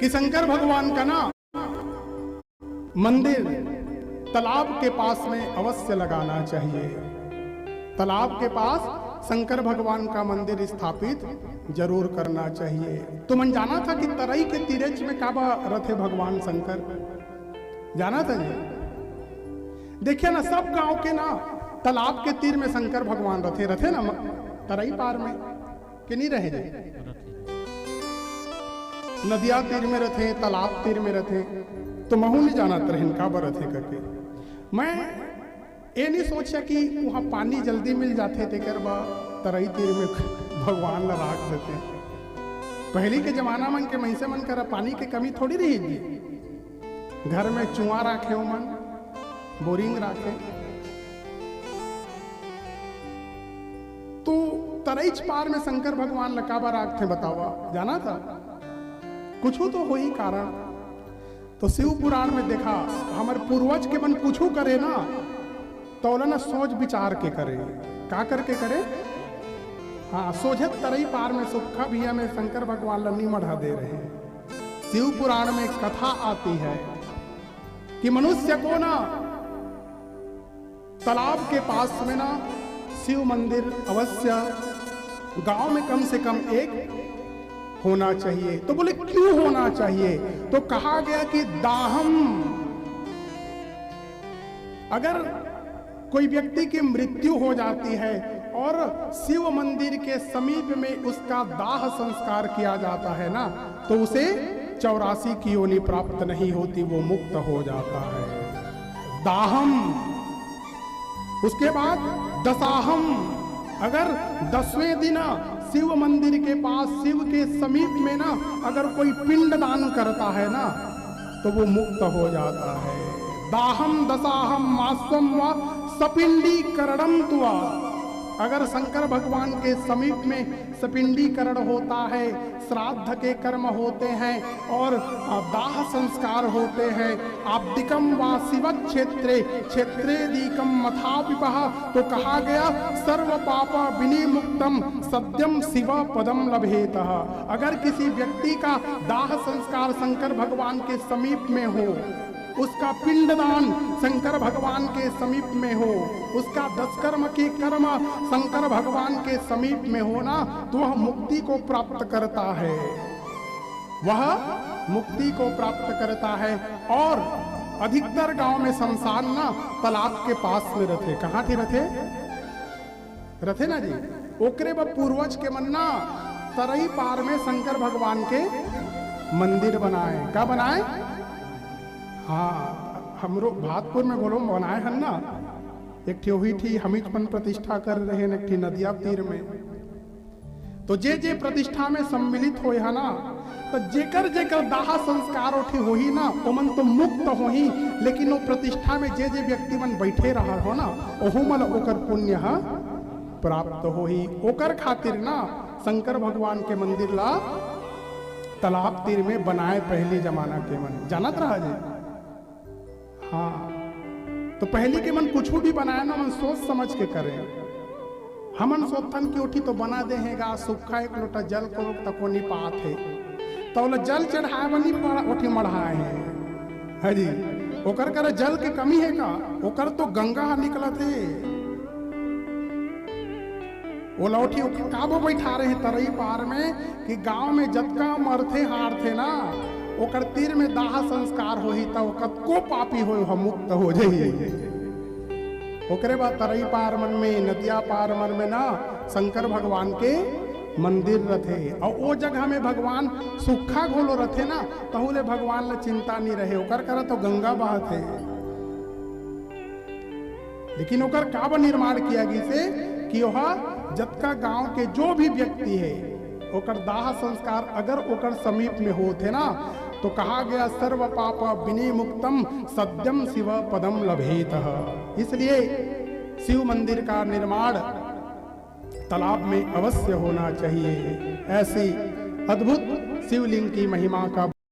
कि शंकर भगवान का ना मंदिर तालाब के पास में अवश्य लगाना चाहिए। तालाब के पास शंकर भगवान का मंदिर स्थापित जरूर करना चाहिए। तो मन जाना था कि तराई के तीरेच में काबा रथे भगवान शंकर, जाना था जी। देखिए ना, सब गांव के ना तालाब के तीर में शंकर भगवान रथे ना तराई पार में कि नहीं रहे जाए, नदिया तीर में रथे, तालाब तीर में रथे। तो महू नहीं जाना तरहन काबा रथे करके। मैं ये नहीं सोचा कि वहाँ पानी जल्दी मिल जाते थे कर बा तराई तीर में भगवान ला राख देते। पहले के जमाना मन के मैसे मन करा पानी के कमी थोड़ी रहेगी। घर में चुआ राखे हो मन, बोरिंग राखे। तो तराईच पार में शंकर भगवान लकाबा राख थे, बतावा जाना था कुछ तो हो ही कारण। तो शिव पुराण में देखा हमारे पूर्वज के मन कुछ करे ना तो ना सोच विचार के करे, का करके करे। हाँ, सोझत तरई पार में सुखा भिया में शंकर भगवान लन्नी मढ़ा दे रहे हैं। शिव पुराण में कथा आती है कि मनुष्य को ना तालाब के पास में ना शिव मंदिर अवश्य गांव में कम से कम एक होना चाहिए। तो बोले क्यों होना चाहिए? तो कहा गया कि दाहम, अगर कोई व्यक्ति की मृत्यु हो जाती है और शिव मंदिर के समीप में उसका दाह संस्कार किया जाता है ना, तो उसे 84 की योनि प्राप्त नहीं होती, वो मुक्त हो जाता है। दाहम। उसके बाद दसाहम, अगर 10वें दिन शिव मंदिर के पास शिव के समीप में ना अगर कोई पिंड दान करता है ना तो वो मुक्त हो जाता है। दाहम दसाहम मास्वम व सपिंडीकरणम तुआ, अगर शंकर भगवान के समीप में सपिंडीकरण होता है, श्राद्ध के कर्म होते हैं और दाह संस्कार होते हैं। आब्दिकम व शिव क्षेत्रे क्षेत्रेदिकम मथापिपः, तो कहा गया सर्व पाप विनिमुक्तम सद्यम शिव पदम लभेतः। अगर किसी व्यक्ति का दाह संस्कार शंकर भगवान के समीप में हो, उसका पिंडदान शंकर भगवान के समीप में हो, उसका 10 कर्म के कर्म शंकर भगवान के समीप में हो ना, तो वह मुक्ति को प्राप्त करता है, वह मुक्ति को प्राप्त करता है। और अधिकतर गांव में शमशान ना तालाब के पास में रथे। कहाँ थे रथे ना जी? ओकरे व पूर्वज के मन्ना तरई पार में शंकर भगवान के मंदिर बनाए। का बनाए? हाँ, हमरो भातपुर में बोलो बनाए हैं ना, एक थी वही थी हमीचपन प्रतिष्ठा कर रहे हैं, एक थी नदिया तीर में। तो जे प्रतिष्ठा में सम्मिलित हो है ना, तो जेकर दाह संस्कार उठी हो ही ना, वो मन तो मुक्त हो ही, लेकिन वो प्रतिष्ठा में जे व्यक्ति मन बैठे रहा हो ना, ओहू मन ओकर पुण्य प्राप्त हो ही। ओकर खातिर ना शंकर भगवान के मंदिर ला तालाब तीर में बनाए पहले जमाना के मन, जानत रहा जी। हाँ, तो पहले के मन कुछ भी बनाया ना मन सोच समझ के करे। हमन सोचन की उठी तो बना देगा, सूखा एक लोटा जल को तको नहीं पात है, तो जल चढ़ाए बनी उठी मढ़ाए है जी। ओकर करे जल के कमी है का? ओकर तो गंगा निकला थे, वो लौठी काबो बैठा रहे तरई पार में कि गांव में जतका मरथे हार थे ना, ओकर तीर में दाह संस्कार हो ही तो कतको पापी हो मुक्त हो जाइए। ओकरे बाद तरई पार मन में नदिया पार मन में ना शंकर भगवान के मंदिर रथे, और वो जगह में भगवान सूखा घोलो रथे ना, तहुले भगवान ला चिंता नहीं रहे। ओकर करा तो गंगा बहत है, लेकिन ओकर काबा निर्माण किया गई से कि वह जतका गांव के जो भी व्यक्ति है ओकर दाह संस्कार अगर ओकर समीप में होते ना, तो कहा गया सर्व पाप विनिमुक्तम सद्यम शिव पदम लभेतः। इसलिए शिव मंदिर का निर्माण तालाब में अवश्य होना चाहिए। ऐसी अद्भुत शिवलिंग की महिमा का